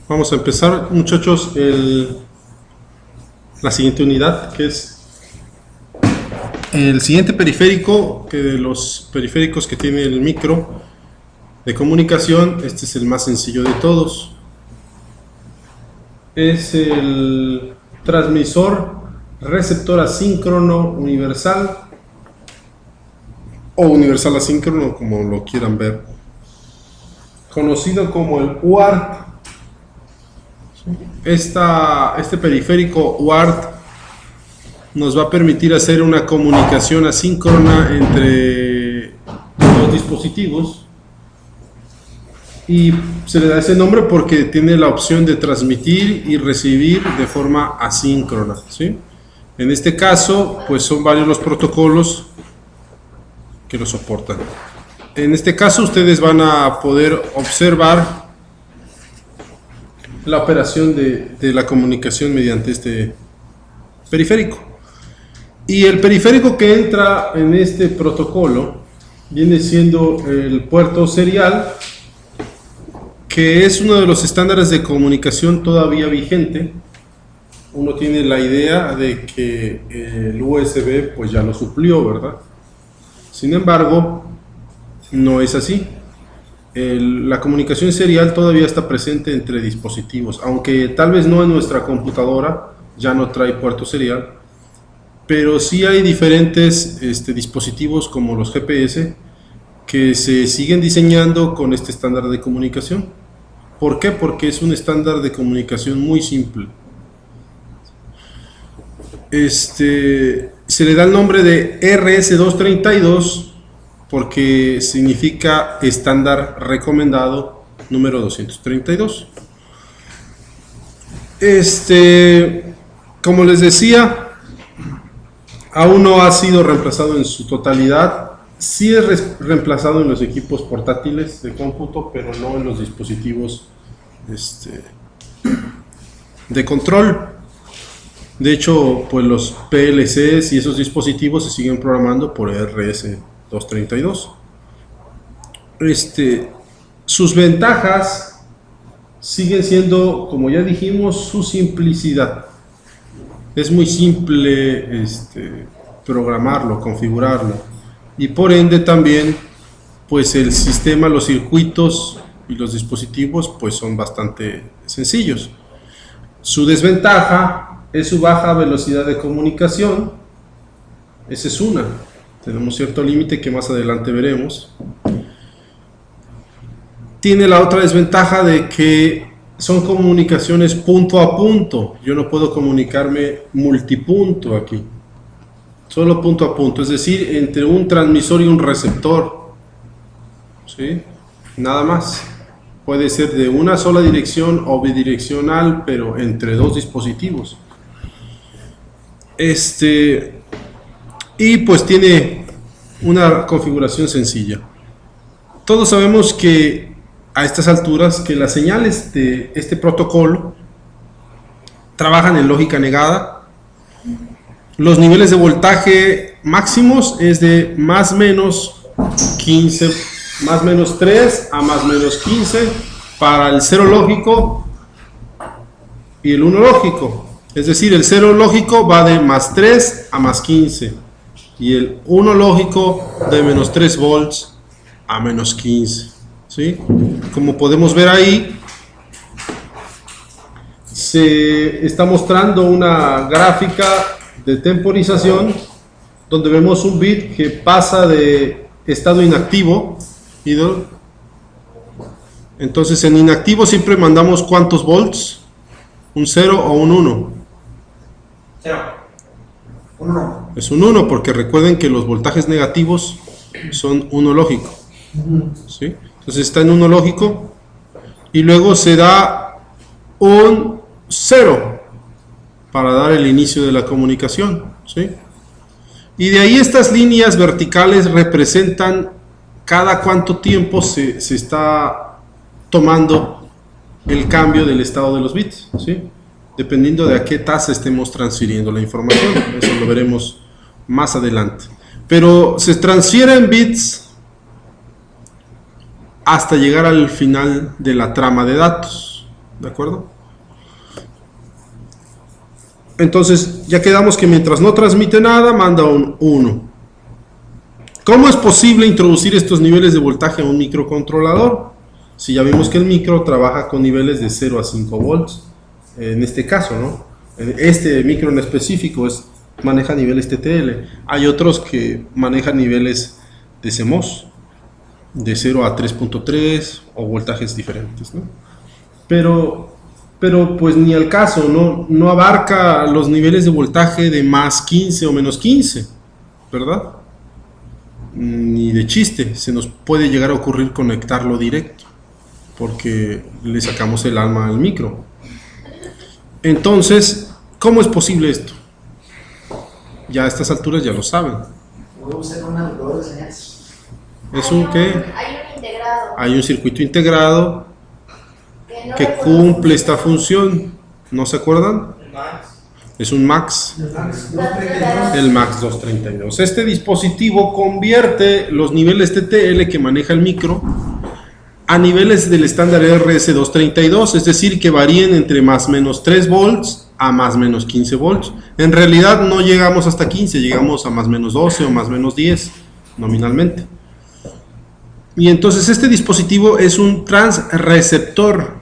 Vamos a empezar, muchachos, la siguiente unidad, que es el siguiente periférico, que de los periféricos que tiene el micro de comunicación, este es el más sencillo de todos. Es el transmisor receptor asíncrono universal o universal asíncrono, como lo quieran ver, conocido como el UART. Este periférico UART nos va a permitir hacer una comunicación asíncrona entre los dispositivos, y se le da ese nombre porque tiene la opción de transmitir y recibir de forma asíncrona, ¿sí? En este caso, pues son varios los protocolos que lo soportan. En este caso, ustedes van a poder observar la operación de la comunicación mediante este periférico. Y el periférico que entra en este protocolo viene siendo el puerto serial, que es uno de los estándares de comunicación todavía vigente. Uno tiene la idea de que el USB pues ya lo suplió, ¿verdad? Sin embargo, no es así. La comunicación serial todavía está presente entre dispositivos, aunque tal vez no en nuestra computadora, ya no trae puerto serial, pero sí hay diferentes dispositivos como los GPS que se siguen diseñando con este estándar de comunicación. ¿Por qué? Porque es un estándar de comunicación muy simple. Se le da el nombre de RS232 porque significa estándar recomendado número 232. Como les decía, aún no ha sido reemplazado en su totalidad. Sí es reemplazado en los equipos portátiles de cómputo, pero no en los dispositivos de control. De hecho, pues los PLCs y esos dispositivos se siguen programando por RS232. Sus ventajas siguen siendo, como ya dijimos, su simplicidad. Es muy simple programarlo, configurarlo. Y por ende también, pues el sistema, los circuitos y los dispositivos pues son bastante sencillos. Su desventaja es su baja velocidad de comunicación. Esa es una. Tenemos cierto límite que más adelante veremos. Tiene la otra desventaja de que son comunicaciones punto a punto. Yo no puedo comunicarme multipunto aquí. Solo punto a punto, es decir, entre un transmisor y un receptor, ¿sí? Nada más. Puede ser de una sola dirección o bidireccional, pero entre dos dispositivos. Y pues tiene una configuración sencilla. Todos sabemos que a estas alturas que las señales de este protocolo trabajan en lógica negada. Los niveles de voltaje máximos es de más menos 15, más menos 3 a más menos 15 para el 0 lógico y el 1 lógico. Es decir, el 0 lógico va de más 3 a más 15 y el 1 lógico de menos 3 volts a menos 15. ¿Sí? Como podemos ver ahí, se está mostrando una gráfica de temporización donde vemos un bit que pasa de estado inactivo. Entonces en inactivo siempre mandamos ¿cuántos volts? ¿Un 0 o un 1? 0. Un 1. Es un 1 porque recuerden que los voltajes negativos son 1 lógico. ¿Sí? Entonces está en 1 lógico y luego se da un 0 para dar el inicio de la comunicación, ¿sí? Y de ahí estas líneas verticales representan cada cuánto tiempo se está tomando el cambio del estado de los bits, ¿sí? Dependiendo de a qué tasa estemos transfiriendo la información. Eso lo veremos más adelante. Pero se transfieren bits hasta llegar al final de la trama de datos. ¿De acuerdo? Entonces ya quedamos que mientras no transmite nada, manda un 1. ¿Cómo es posible introducir estos niveles de voltaje a un microcontrolador? Si ya vimos que el micro trabaja con niveles de 0 a 5 volts, en este caso, ¿no? Este micro en específico maneja niveles TTL. Hay otros que manejan niveles de CMOS, de 0 a 3.3 o voltajes diferentes, ¿no? Pero pues ni al caso, no abarca los niveles de voltaje de más 15 o menos 15, ¿verdad? Ni de chiste, se nos puede llegar a ocurrir conectarlo directo, porque le sacamos el alma al micro. Entonces, ¿cómo es posible esto? Ya a estas alturas ya lo saben. ¿Es un qué? Hay un integrado. Hay un circuito integrado que cumple esta función. ¿No se acuerdan? Es un MAX. El MAX 232. Este dispositivo convierte los niveles TTL que maneja el micro a niveles del estándar RS232, es decir, que varíen entre más menos 3 volts a más menos 15 volts. En realidad no llegamos hasta 15, llegamos a más menos 12 o más menos 10 nominalmente. Y entonces este dispositivo es un transreceptor.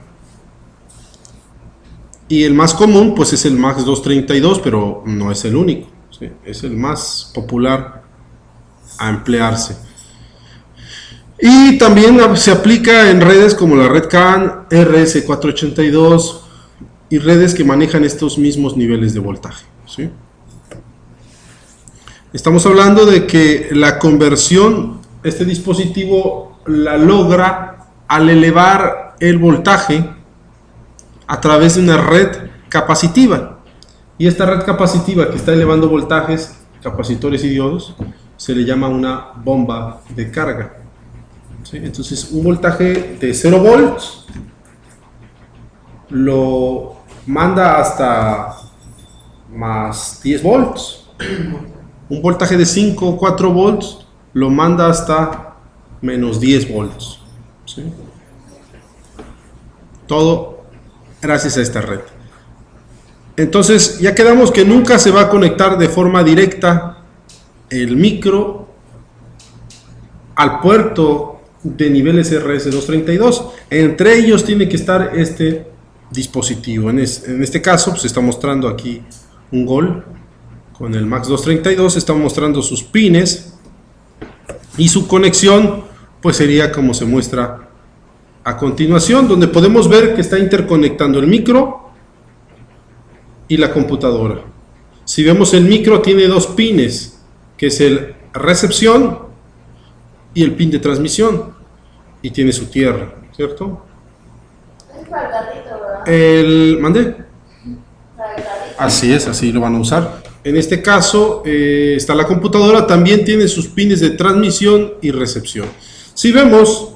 Y el más común pues es el MAX 232, pero no es el único, ¿sí? Es el más popular a emplearse. Y también se aplica en redes como la red CAN, RS482 y redes que manejan estos mismos niveles de voltaje, ¿sí? Estamos hablando de que la conversión, este dispositivo la logra al elevar el voltaje a través de una red capacitiva. Y esta red capacitiva que está elevando voltajes, capacitores y diodos, se le llama una bomba de carga. ¿Sí? Entonces un voltaje de 0 volts lo manda hasta más 10 volts. Un voltaje de 5 o 4 volts lo manda hasta menos 10 volts. ¿Sí? Todo gracias a esta red. Entonces ya quedamos que nunca se va a conectar de forma directa el micro al puerto de niveles RS232. Entre ellos tiene que estar este dispositivo. En este caso pues está mostrando aquí un gol con el MAX 232, está mostrando sus pines y su conexión pues sería como se muestra a continuación, donde podemos ver que está interconectando el micro y la computadora. Si vemos, el micro tiene dos pines, que es el recepción y el pin de transmisión, y tiene su tierra, ¿cierto? Es para el carrito, ¿verdad? ¿Mandé? Para el carrito. Así es, así lo van a usar. En este caso está la computadora, también tiene sus pines de transmisión y recepción. Si vemos,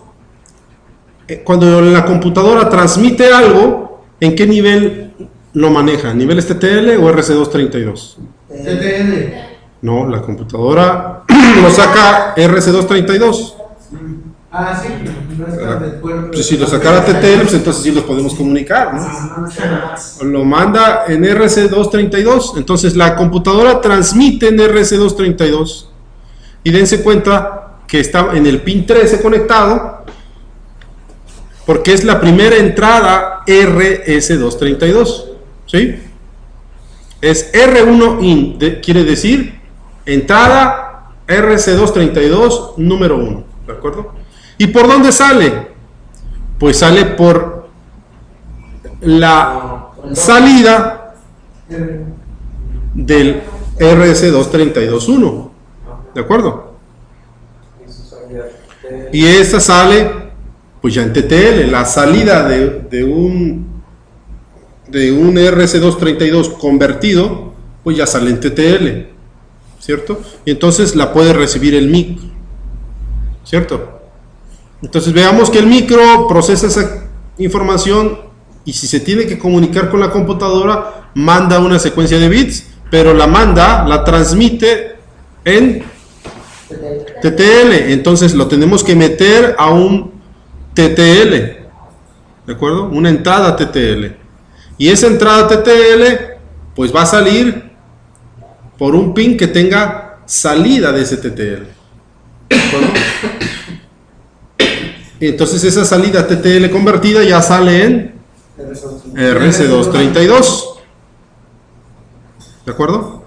cuando la computadora transmite algo, ¿en qué nivel lo maneja? ¿Niveles TTL o RC232? TTL. No, la computadora lo saca RC232. Ah, sí, no está de acuerdo. Pues si lo sacara TTL, pues entonces sí los podemos comunicar, ¿no? Lo manda en RC232, entonces la computadora transmite en RC232 y dense cuenta que está en el pin 13 conectado porque es la primera entrada RS232, ¿sí? Es R1 in, quiere decir entrada RC232 número 1, ¿de acuerdo? ¿Y por dónde sale? Pues sale por la salida del RS232.1, ¿de acuerdo? Y esta sale pues ya en TTL, la salida de un RS232 convertido, pues ya sale en TTL, ¿cierto? Y entonces la puede recibir el micro, ¿cierto? Entonces veamos que el micro procesa esa información y si se tiene que comunicar con la computadora, manda una secuencia de bits, pero la transmite en TTL, entonces lo tenemos que meter a un TTL, ¿de ¿de acuerdo? Una entrada TTL. Y esa entrada TTL, pues va a salir por un pin que tenga salida de ese TTL. ¿De acuerdo? Y entonces esa salida TTL convertida ya sale en RS232. ¿De acuerdo?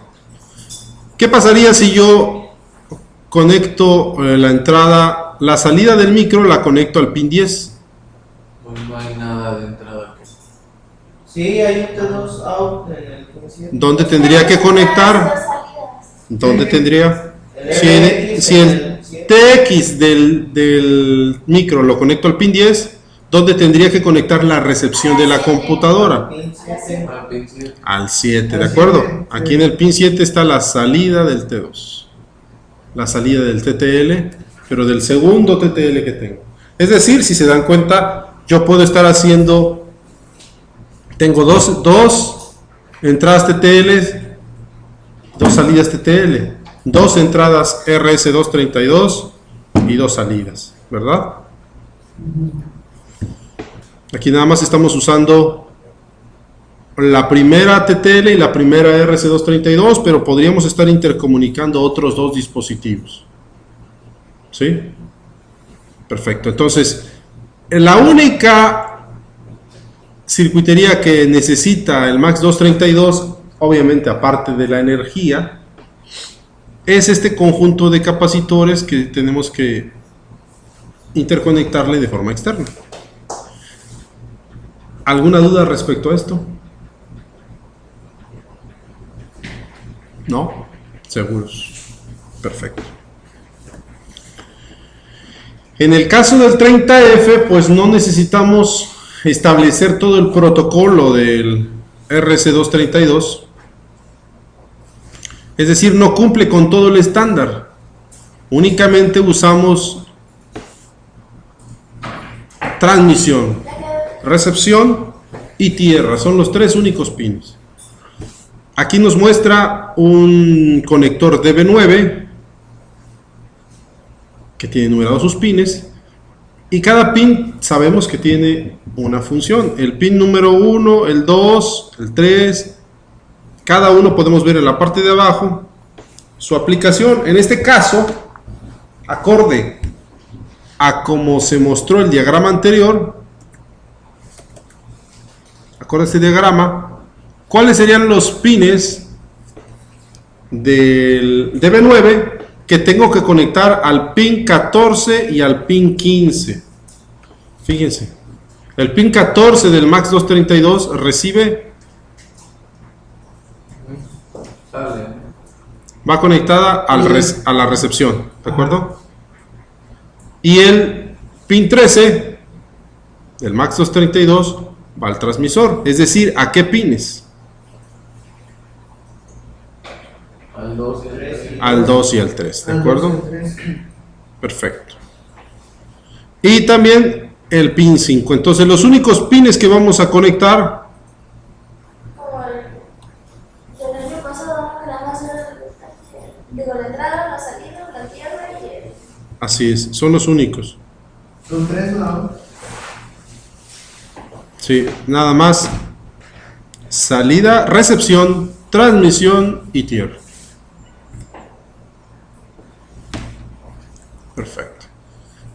¿Qué pasaría si yo conecto la entrada, la salida del micro la conecto al pin 10? Pues no hay nada de entrada. Sí, hay un T2 out en el pin 7. ¿Dónde tendría que conectar? ¿Dónde tendría? Si el TX del micro lo conecto al pin 10, ¿dónde tendría que conectar la recepción de la computadora? Al 7, ¿de acuerdo? Aquí en el pin 7 está la salida del T2, la salida del TTL, pero del segundo TTL que tengo. Es decir, si se dan cuenta, yo puedo estar haciendo, tengo dos entradas TTL, dos salidas TTL, dos entradas RS232 y dos salidas, ¿verdad? Aquí nada más estamos usando la primera TTL y la primera RS232, pero podríamos estar intercomunicando otros dos dispositivos. ¿Sí? Perfecto. Entonces, la única circuitería que necesita el MAX232, obviamente aparte de la energía, es este conjunto de capacitores que tenemos que interconectarle de forma externa. ¿Alguna duda respecto a esto? ¿No? ¿Seguros? Perfecto. En el caso del 30F, pues no necesitamos establecer todo el protocolo del RS232. Es decir, no cumple con todo el estándar. Únicamente usamos transmisión, recepción y tierra. Son los tres únicos pines. Aquí nos muestra un conector DB9 que tiene numerados sus pines. Y cada pin sabemos que tiene una función. El pin número 1, el 2, el 3... Cada uno podemos ver en la parte de abajo su aplicación. En este caso, acorde a como se mostró el diagrama anterior, acorde a este diagrama, ¿cuáles serían los pines del DB9 que tengo que conectar al pin 14 y al pin 15? Fíjense, el pin 14 del MAX232 recibe, va conectada a la recepción, ¿de acuerdo? Y el pin 13 del MAX232 va al transmisor, es decir, ¿a qué pines? Al 2 y al 3. Al 2 y al 3, ¿de acuerdo? Perfecto. Y también el pin 5. Entonces los únicos pines que vamos a conectar, la entrada, la salida, la tierra y el... así es, son los únicos. Son tres, ¿no? Sí, nada más. Salida, recepción, transmisión y tierra. Perfecto.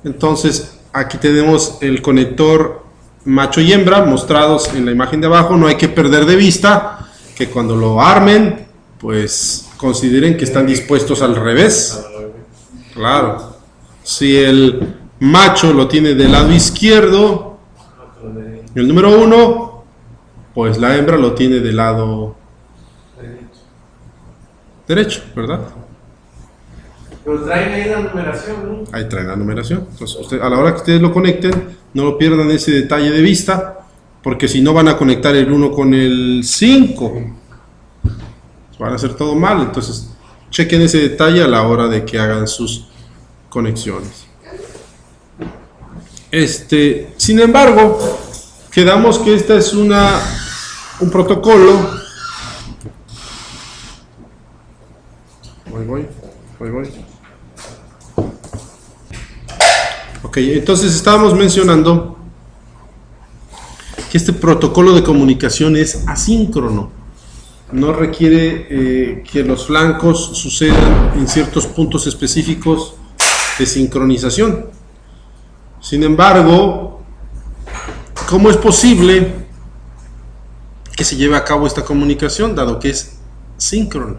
Entonces, aquí tenemos el conector macho y hembra mostrados en la imagen de abajo. No hay que perder de vista que cuando lo armen, pues consideren que están dispuestos al revés. Claro. Si el macho lo tiene del lado izquierdo, el número 1, pues la hembra lo tiene del lado derecho, ¿verdad? Pero traen ahí la numeración, ¿no? Ahí traen la numeración. Entonces, a la hora que ustedes lo conecten, no lo pierdan ese detalle de vista, porque si no van a conectar el 1 con el 5. Van a hacer todo mal, entonces chequen ese detalle a la hora de que hagan sus conexiones. Sin embargo, quedamos que esta es un protocolo. Voy. Ok, entonces estábamos mencionando que este protocolo de comunicación es asíncrono. No requiere que los flancos sucedan en ciertos puntos específicos de sincronización. Sin embargo, ¿cómo es posible que se lleve a cabo esta comunicación, dado que es síncrono?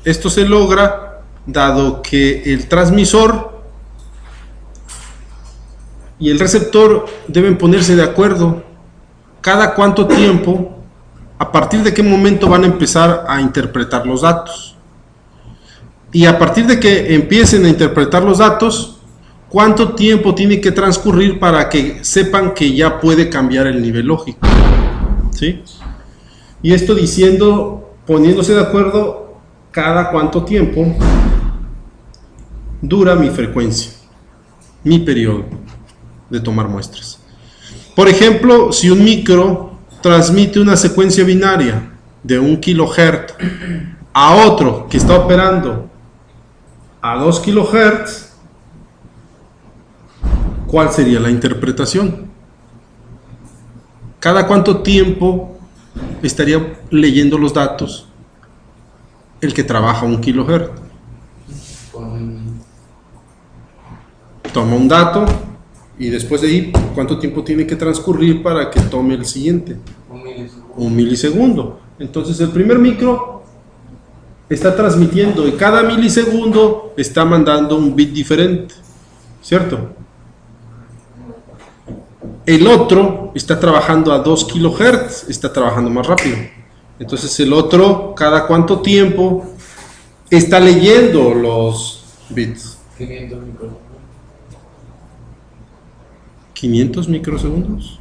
Esto se logra dado que el transmisor y el receptor deben ponerse de acuerdo cada cuánto tiempo, a partir de qué momento van a empezar a interpretar los datos. Y a partir de que empiecen a interpretar los datos, cuánto tiempo tiene que transcurrir para que sepan que ya puede cambiar el nivel lógico. ¿Sí? Y esto diciendo, poniéndose de acuerdo cada cuánto tiempo dura mi frecuencia, mi periodo de tomar muestras. Por ejemplo, si un micro transmite una secuencia binaria de 1 kHz a otro que está operando a 2 kHz, ¿cuál sería la interpretación? ¿Cada cuánto tiempo estaría leyendo los datos el que trabaja a 1 kHz? Toma un dato y después de ahí, ¿cuánto tiempo tiene que transcurrir para que tome el siguiente? 1 milisegundo. Entonces el primer micro está transmitiendo y cada milisegundo está mandando un bit diferente, ¿cierto? El otro está trabajando a 2 kHz, está trabajando más rápido. Entonces el otro, ¿cada cuánto tiempo está leyendo los bits? 500 microsegundos.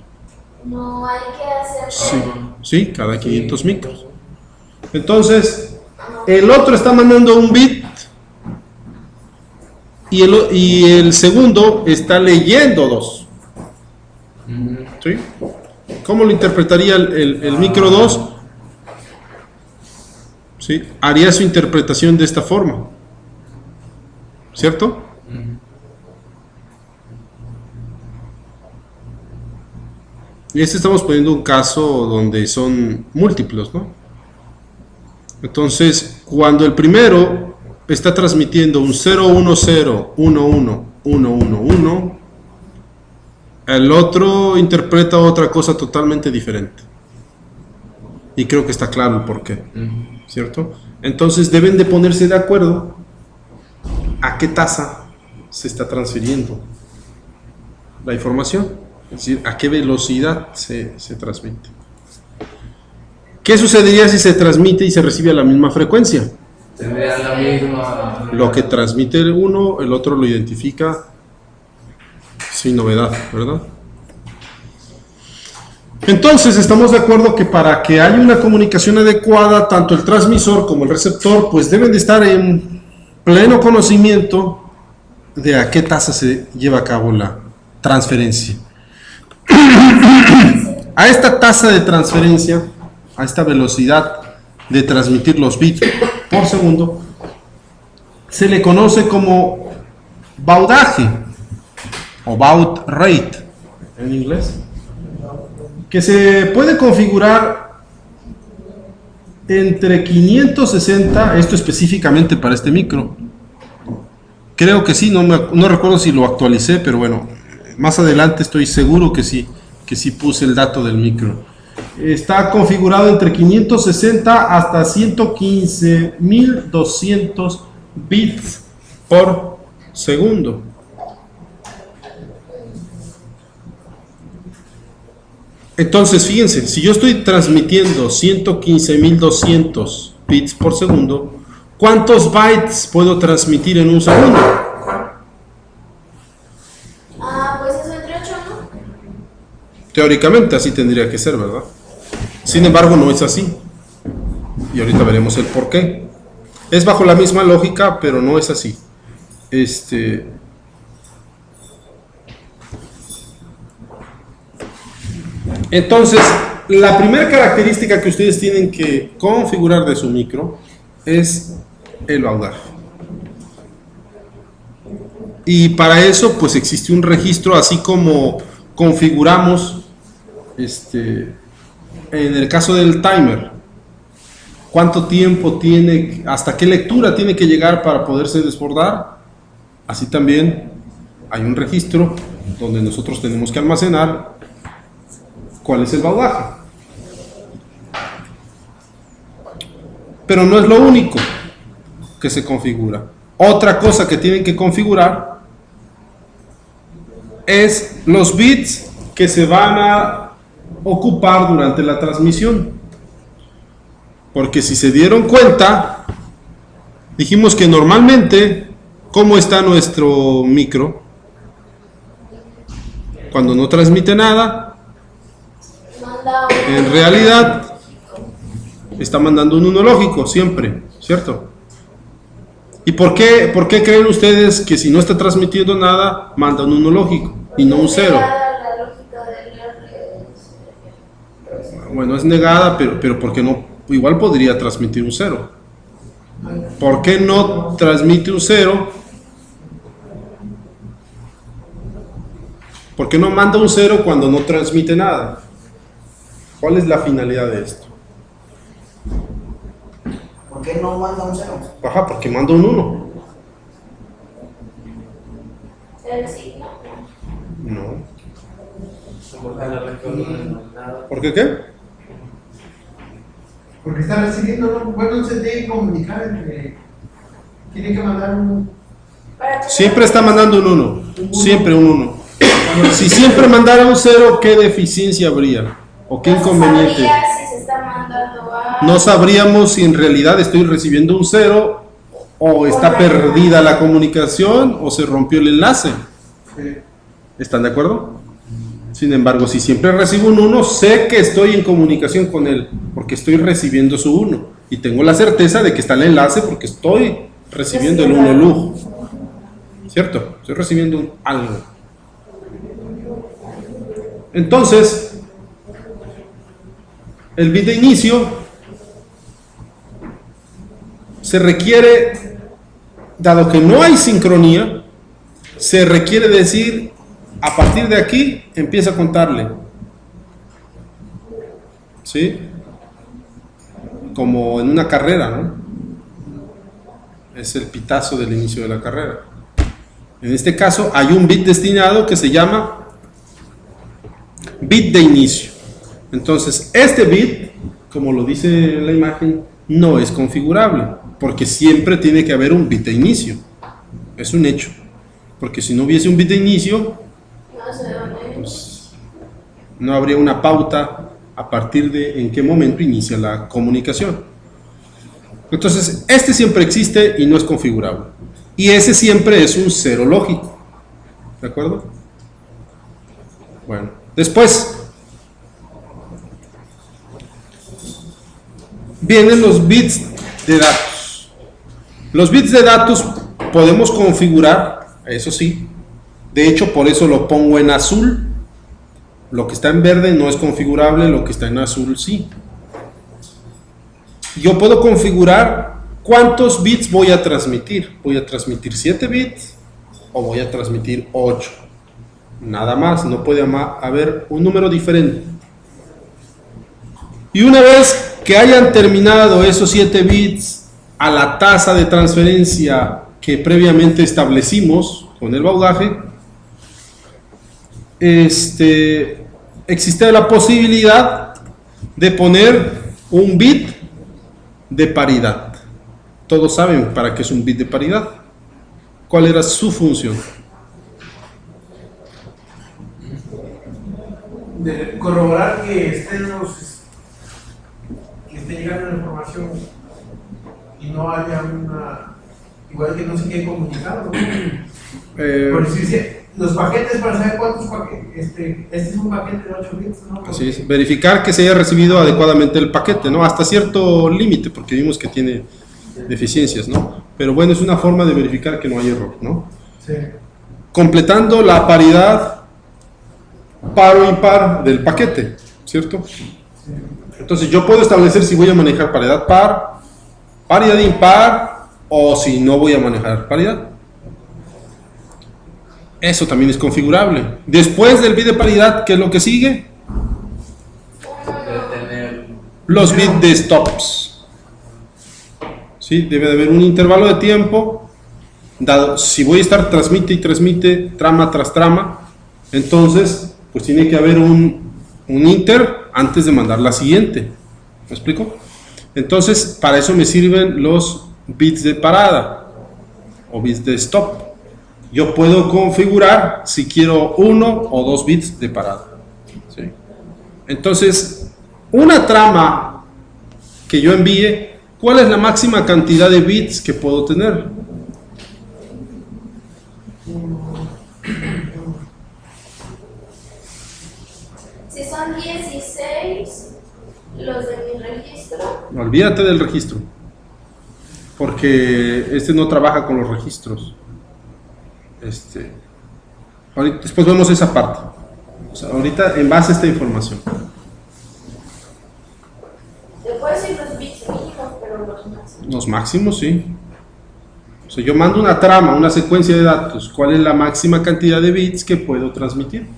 No hay que hacer. Sí, cada 500 micros. Entonces, el otro está mandando un bit y el segundo está leyendo 2. ¿Sí? ¿Cómo lo interpretaría el micro 2? ¿Sí? Haría su interpretación de esta forma, ¿cierto? Y estamos poniendo un caso donde son múltiplos, ¿no? Entonces, cuando el primero está transmitiendo un 010111111, el otro interpreta otra cosa totalmente diferente. Y creo que está claro el porqué, ¿cierto? Entonces deben de ponerse de acuerdo a qué tasa se está transfiriendo la información. Es decir, a qué velocidad se transmite. ¿Qué sucedería si se transmite y se recibe a la misma frecuencia? Tendría la misma. Lo que transmite uno, el otro lo identifica sin novedad, ¿verdad? Entonces estamos de acuerdo que para que haya una comunicación adecuada, tanto el transmisor como el receptor pues deben de estar en pleno conocimiento de a qué tasa se lleva a cabo la transferencia. A esta tasa de transferencia, a esta velocidad de transmitir los bits por segundo, se le conoce como baudaje o baud rate en inglés, que se puede configurar entre 560, esto específicamente para este micro, creo que sí, no recuerdo si lo actualicé, pero bueno, más adelante estoy seguro que sí puse el dato del micro. Está configurado entre 560 hasta 115.200 bits por segundo. Entonces, fíjense, si yo estoy transmitiendo 115.200 bits por segundo, ¿cuántos bytes puedo transmitir en un segundo? Pues eso entre 8, ¿no? Teóricamente así tendría que ser, ¿verdad? Sin embargo, no es así. Y ahorita veremos el por qué. Es bajo la misma lógica, pero no es así. Entonces, la primera característica que ustedes tienen que configurar de su micro es el baudaje. Y para eso, pues existe un registro, así como configuramos en el caso del timer, ¿cuánto tiempo tiene, hasta qué lectura tiene que llegar para poderse desbordar? Así también hay un registro donde nosotros tenemos que almacenar cuál es el baudaje. Pero no es lo único que se configura. Otra cosa que tienen que configurar es los bits que se van a ocupar durante la transmisión. Porque si se dieron cuenta, dijimos que normalmente, ¿cómo está nuestro micro? Cuando no transmite nada, en realidad está mandando un 1 lógico siempre, ¿cierto? ¿Y por qué creen ustedes que si no está transmitiendo nada, manda un 1 lógico y no un 0? Bueno, es negada, pero ¿por qué no? Igual podría transmitir un 0. ¿Por qué no transmite un 0? ¿Por qué no manda un 0 cuando no transmite nada? ¿Cuál es la finalidad de esto? ¿Por qué no manda un 0? Ajá, porque manda un 1. El signo. No. Porque no recuerdo nada. ¿Por qué qué? Porque está recibiendo, ¿no? Bueno, se tiene que comunicar entre. Tiene que mandar un. Siempre está mandando un 1. Siempre un 1. Si siempre mandara un 0, ¿qué deficiencia habría? ¿O qué inconveniente? Si se está mandando a... No sabríamos si en realidad estoy recibiendo un 0 o está perdida la comunicación o se rompió el enlace. ¿Están de acuerdo? Sin embargo, si siempre recibo un 1, sé que estoy en comunicación con él porque estoy recibiendo su 1 y tengo la certeza de que está el enlace porque estoy recibiendo el 1 luz. ¿Cierto? Estoy recibiendo algo. Entonces, el bit de inicio se requiere, dado que no hay sincronía, se requiere decir, a partir de aquí empieza a contarle. ¿Sí? Como en una carrera, ¿no? Es el pitazo del inicio de la carrera. En este caso hay un bit destinado que se llama bit de inicio. Entonces, este bit, como lo dice la imagen, no es configurable, porque siempre tiene que haber un bit de inicio. Es un hecho. Porque si no hubiese un bit de inicio, pues, no habría una pauta a partir de en qué momento inicia la comunicación. Entonces, este siempre existe y no es configurable. Y ese siempre es un 0 lógico. ¿De acuerdo? Bueno, después vienen los bits de datos. Los bits de datos podemos configurar, eso sí. De hecho, por eso lo pongo en azul. Lo que está en verde no es configurable, lo que está en azul sí. Yo puedo configurar cuántos bits voy a transmitir. ¿Voy a transmitir 7 bits o voy a transmitir 8? Nada más, no puede haber un número diferente. Y una vez que hayan terminado esos 7 bits a la tasa de transferencia que previamente establecimos con el baudaje, existe la posibilidad de poner un bit de paridad. Todos saben para qué es un bit de paridad. ¿Cuál era su función? De corroborar que esté llegando la información y no haya una. Igual que no se quede comunicado, ¿no? Por decir, los paquetes para saber cuántos paquetes. Este es un paquete de 8 bits, ¿no? Así es, verificar que se haya recibido adecuadamente el paquete, ¿no? Hasta cierto límite, porque vimos que tiene deficiencias, ¿no? Pero bueno, es una forma de verificar que no hay error, ¿no? Sí. Completando la paridad par o impar del paquete, ¿cierto? Sí. Entonces yo puedo establecer si voy a manejar paridad par, paridad impar, o si no voy a manejar paridad. Eso también es configurable. Después del bit de paridad, ¿qué es lo que sigue? los bits de stops. ¿Sí? Debe de haber un intervalo de tiempo, dado si voy a estar transmite y transmite trama tras trama, entonces pues tiene que haber un inter antes de mandar la siguiente. ¿Me explico? Entonces para eso me sirven los bits de parada o bits de stop. Yo puedo configurar si quiero 1 o 2 bits de parada. ¿Sí? Entonces, una trama que yo envíe, ¿cuál es la máxima cantidad de bits que puedo tener? Si son 16 los de mi registro. Olvídate del registro, porque este no trabaja con los registros. Después vemos esa parte. O sea, ahorita en base a esta información. Te puedo decir los bits mínimos, pero los máximos. Los máximos, sí. O sea, yo mando una trama, una secuencia de datos. ¿Cuál es la máxima cantidad de bits que puedo transmitir?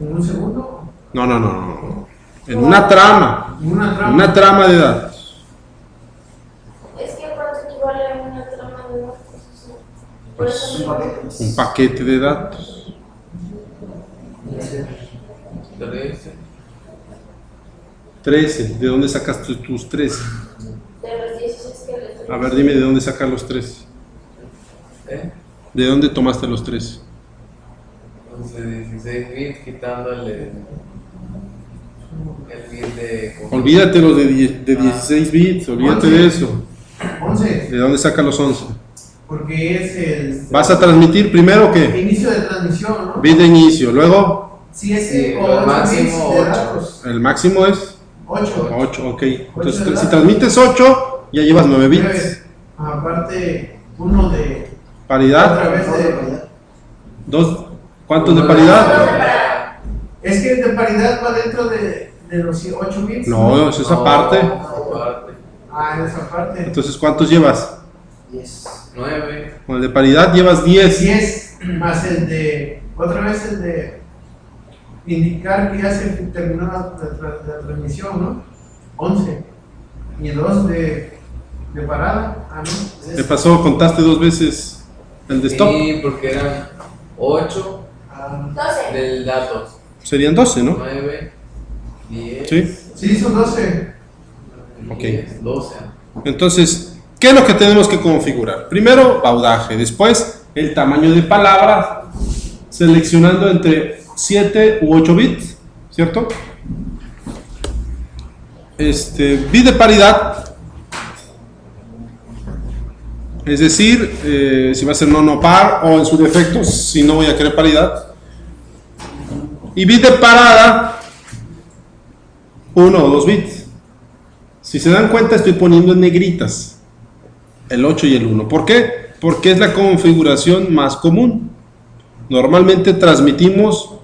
¿En un segundo? No. En una trama. Una trama de datos. Es que cuánto equivale a una trama de datos. Por eso digo, Un paquete de datos. 13. ¿De dónde sacas tus 13? de los 16 que le estoy A ver, dime de dónde sacas los 13. ¿De dónde tomaste los 13? Entonces 16 bits quitándole el bit de... Olvídate los de 16 bits, olvídate 11. de eso. 11. ¿De dónde sacas los 11? Porque es el ¿Vas a transmitir primero qué? inicio de transmisión, ¿no? Bit de inicio, luego Si es Sí, o lo 8 máximo bits de 8. datos. el máximo es 8. 8, ok. Entonces, Ocho de si datos. transmites 8, ya llevas 9 bits. Aparte, uno de. Otra Paridad, vez de. 2. ¿Cuántos de Dos paridad? de paridad. Es que el de paridad va dentro de los 8 bits. No, es esa parte. Aparte. En esa parte. Entonces, ¿cuántos llevas? 9. Con el de paridad llevas 10. 10 más el de. Otra vez el de. Indicar que ya se terminó la transmisión, ¿no? 11. Y 2 de parada. ¿No? ¿Qué pasó? ¿Contaste 2 veces el de stop? Sí, porque eran 8 12. del datos. Serían 12, ¿no? 9, 10. Sí. Sí, son 12. Ok. 10, 12. Entonces, ¿qué es lo que tenemos que configurar? Primero, baudaje. Después, el tamaño de palabras, seleccionando entre 7 u 8 bits, ¿cierto? Bit de paridad, es decir, si va a ser no par o en su defecto, si no voy a querer paridad. Y bit de parada, 1 o 2 bits. Si se dan cuenta, estoy poniendo en negritas el 8 y el 1. ¿Por qué? Porque es la configuración más común. Normalmente transmitimos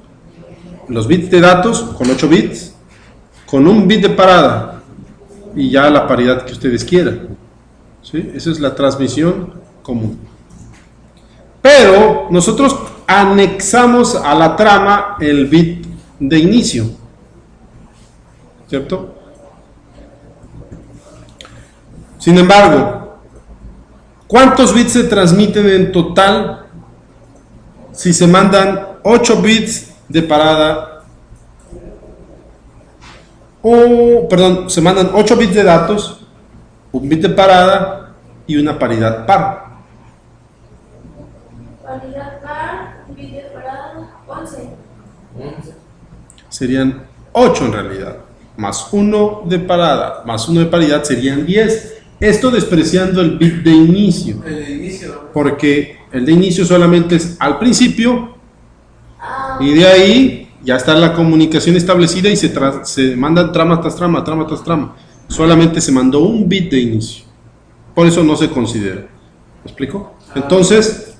los bits de datos con 8 bits, con un bit de parada y ya la paridad que ustedes quieran. ¿Sí? Esa es la transmisión común. Pero nosotros anexamos a la trama el bit de inicio, ¿cierto? Sin embargo, ¿cuántos bits se transmiten en total si se mandan 8 bits de parada? Se mandan 8 bits de datos, un bit de parada y una paridad par. Paridad par, bit de parada, 11. 11. Serían 8 en realidad, más 1 de parada, más 1 de paridad serían 10. Esto despreciando el bit de inicio, El de inicio. porque el de inicio solamente es al principio Ah, y de ahí ya está la comunicación establecida y se mandan trama tras trama, trama tras trama. Solamente se mandó un bit de inicio, por eso no se considera. ¿Me explico? Entonces,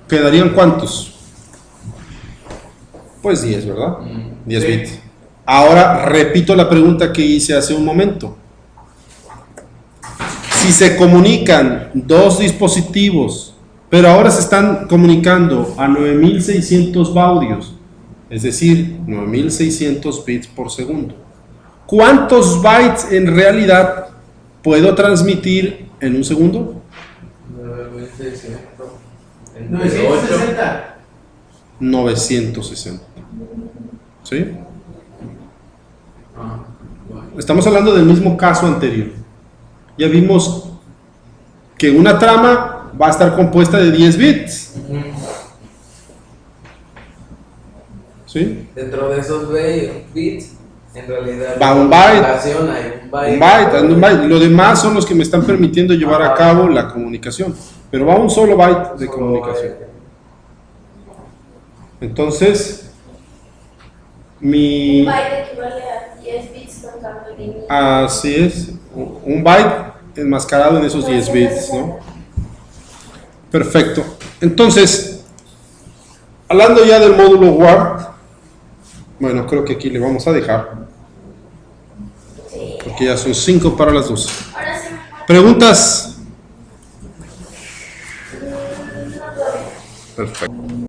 ¿quedarían cuántos? Pues 10, ¿verdad? 10 Sí. bits. Ahora repito la pregunta que hice hace un momento. Si se comunican dos dispositivos, pero ahora se están comunicando a 9600 baudios, es decir, 9600 bits por segundo. ¿Cuántos bytes en realidad puedo transmitir en un segundo? 960. 960. ¿Sí? Ah, bueno. Estamos hablando del mismo caso anterior. Ya vimos que una trama va a estar compuesta de 10 bits. ¿Sí? Dentro de esos bits, en realidad, Va un byte. relación hay un byte. Un byte. Lo demás son los que me están permitiendo llevar a cabo la comunicación. Pero va un solo byte de comunicación. Entonces, Un mi... byte equivale a 10 bits contando el inicio. Así es. Un byte enmascarado en esos 10 bits, ¿no? Perfecto. Entonces, hablando ya del módulo Word, bueno, creo que aquí le vamos a dejar, Sí. porque ya son 5 para las 12. Ahora sí mejor. ¿Preguntas? No todavía. Perfecto.